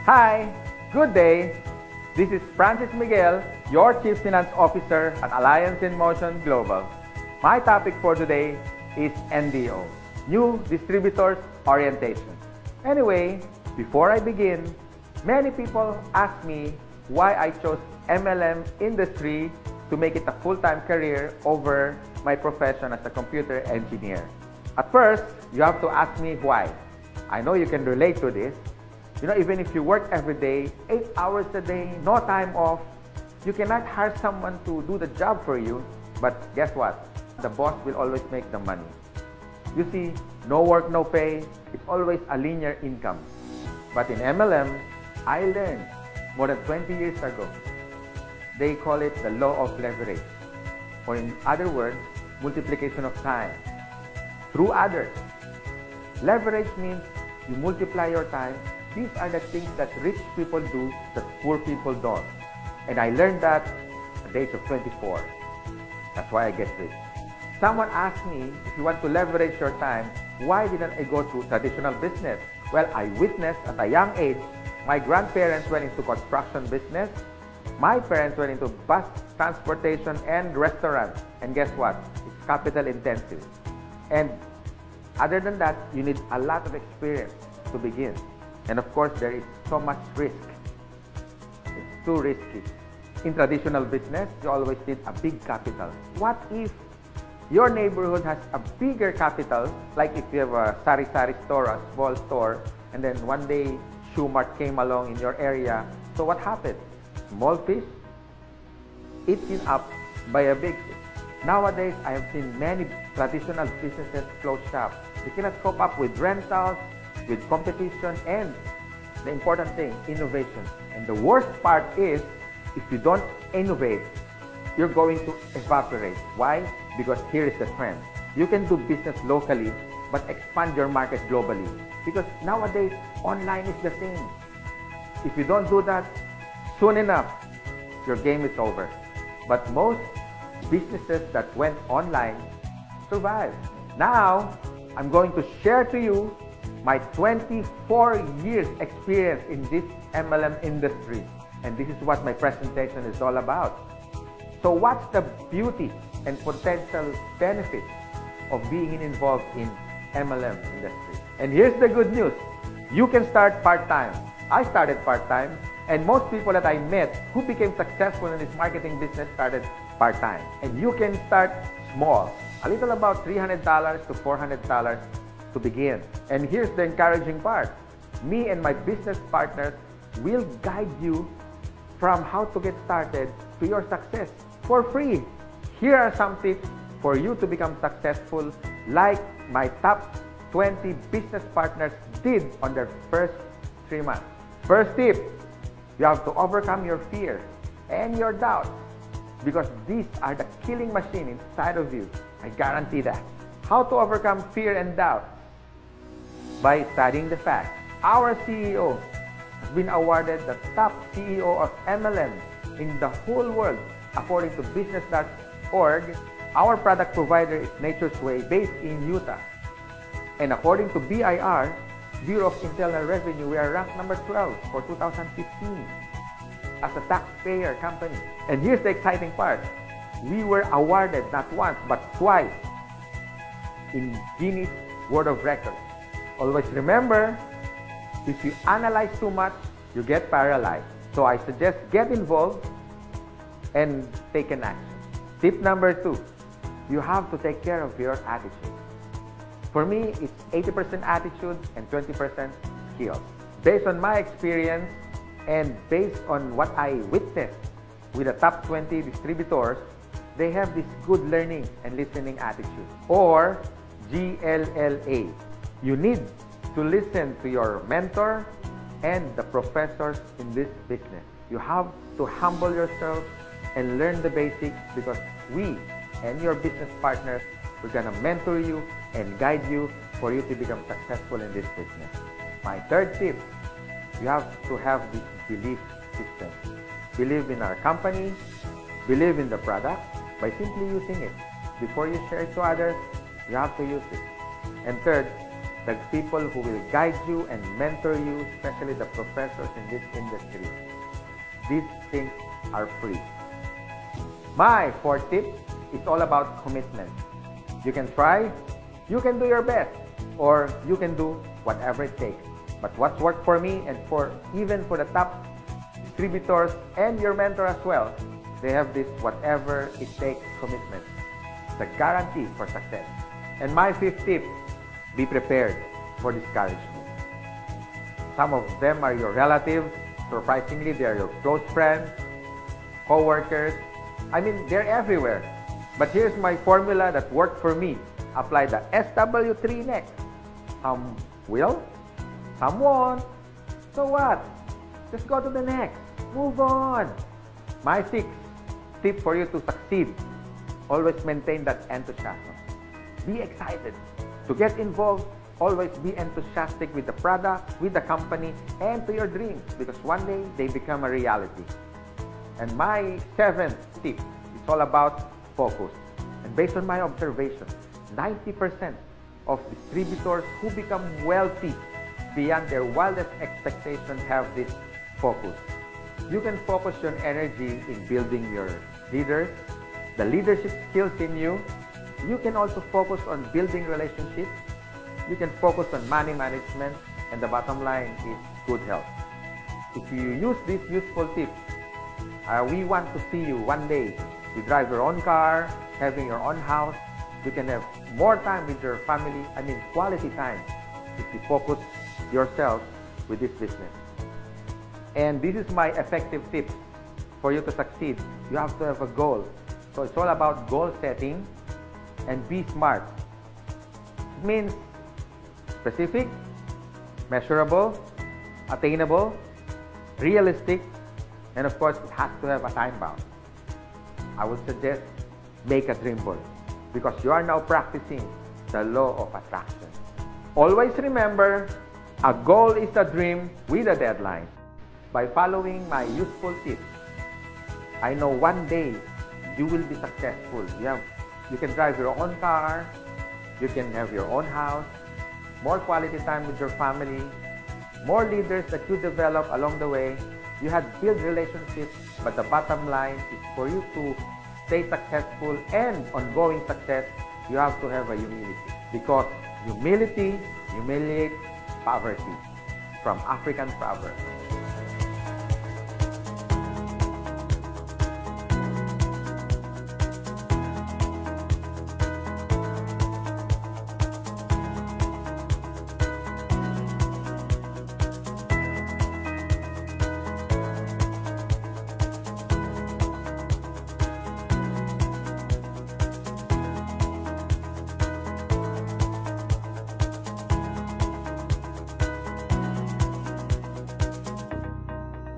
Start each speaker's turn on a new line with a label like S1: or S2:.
S1: Hi, good day. This is Francis Miguel, your Chief Finance Officer at Alliance in Motion Global. My topic for today is NDO, New Distributors Orientation. Anyway, before I begin, many people ask me why I chose MLM industry to make it a full-time career over my profession as a computer engineer. At first, you have to ask me why. I know you can relate to this. Even if you work every day, 8 hours a day, no time off, you cannot hire someone to do the job for you. But guess what? The boss will always make the money. You see, no work, no pay. It's always a linear income. But in MLM, I learned more than 20 years ago. They call it the law of leverage. Or in other words, multiplication of time through others. Leverage means you multiply your time. These are the things that rich people do that poor people don't. And I learned that at the age of 24. That's why I get rich. Someone asked me, if you want to leverage your time, why didn't I go to traditional business? Well, I witnessed at a young age, my grandparents went into construction business. My parents went into bus transportation and restaurants. And guess what? It's capital intensive. And other than that, you need a lot of experience to begin. And of course, there is so much risk. It's too risky. In traditional business, you always need a big capital. What if your neighborhood has a bigger capital, like if you have a sari-sari store, a small store, and then one day Shoe Mart came along in your area. So what happened? Small fish eaten up by a big fish. Nowadays, I have seen many traditional businesses close shop. They cannot cope up with rentals, with competition, and the important thing, innovation. And the worst part is, if you don't innovate, you're going to evaporate. Why? Because here is the trend. You can do business locally, but expand your market globally. Because nowadays, online is the thing. If you don't do that, soon enough, your game is over. But most businesses that went online survived. Now, I'm going to share to you my 24 years experience in this MLM industry. And this is what my presentation is all about. So what's the beauty and potential benefits of being involved in MLM industry? And here's the good news. You can start part-time. I started part-time, and most people that I met who became successful in this marketing business started part-time. And you can start small, a little about $300 to $400 to begin. And here's the encouraging part. Me and my business partners will guide you from how to get started to your success for free. Here are some tips for you to become successful, like my top 20 business partners did on their first 3 months. First tip, you have to overcome your fear and your doubt, because these are the killing machine inside of you. I guarantee that. How to overcome fear and doubt? By studying the facts. Our CEO has been awarded the top CEO of MLM in the whole world according to business.org. Our product provider is Nature's Way, based in Utah. And according to BIR, Bureau of Internal Revenue, we are ranked number 12 for 2015 as a taxpayer company. And here's the exciting part. We were awarded not once but twice in Guinness World of Records. Always remember, if you analyze too much, you get paralyzed. So I suggest get involved and take an action. Tip number 2, you have to take care of your attitude. For me, it's 80% attitude and 20% skills. Based on my experience and based on what I witnessed with the top 20 distributors, they have this good learning and listening attitude, or GLLA. You need to listen to your mentor and the professors in this business. You have to humble yourself and learn the basics, because we and your business partners, we're gonna mentor you and guide you for you to become successful in this business. My third tip, you have to have this belief system. Believe in our company, believe in the product by simply using it. Before you share it to others, you have to use it. And third, the people who will guide you and mentor you, especially the professors in this industry. These things are free. My fourth tip is all about commitment. You can try, you can do your best, or you can do whatever it takes. But what's worked for me and even for the top distributors and your mentor as well, they have this whatever it takes commitment. The guarantee for success. And my fifth tip, be prepared for discouragement. Some of them are your relatives. Surprisingly, they are your close friends, co-workers. I mean, they're everywhere. But here's my formula that worked for me. Apply the SW3 next. Some will, some won't. So what? Just go to the next. Move on. My sixth tip for you to succeed. Always maintain that enthusiasm. Be excited. To get involved, always be enthusiastic with the product, with the company, and to your dreams, because one day they become a reality. And my seventh tip is all about focus. And based on my observation, 90% of distributors who become wealthy beyond their wildest expectations have this focus. You can focus your energy in building your leaders, the leadership skills in you. You can also focus on building relationships. You can focus on money management, and the bottom line is good health. If you use these useful tips, we want to see you one day. You drive your own car, having your own house. You can have more time with your family, quality time, if you focus yourself with this business. And this is my effective tip for you to succeed. You have to have a goal. So it's all about goal setting and be smart. It means specific, measurable, attainable, realistic, and of course, it has to have a time bound. I would suggest make a dream board, because you are now practicing the law of attraction. Always remember, a goal is a dream with a deadline. By following my useful tips, I know one day you will be successful. You can drive your own car, you can have your own house, more quality time with your family, more leaders that you develop along the way. You had built relationships, but the bottom line is for you to stay successful and ongoing success, you have to have a humility. Because humility humiliates poverty, from African proverb.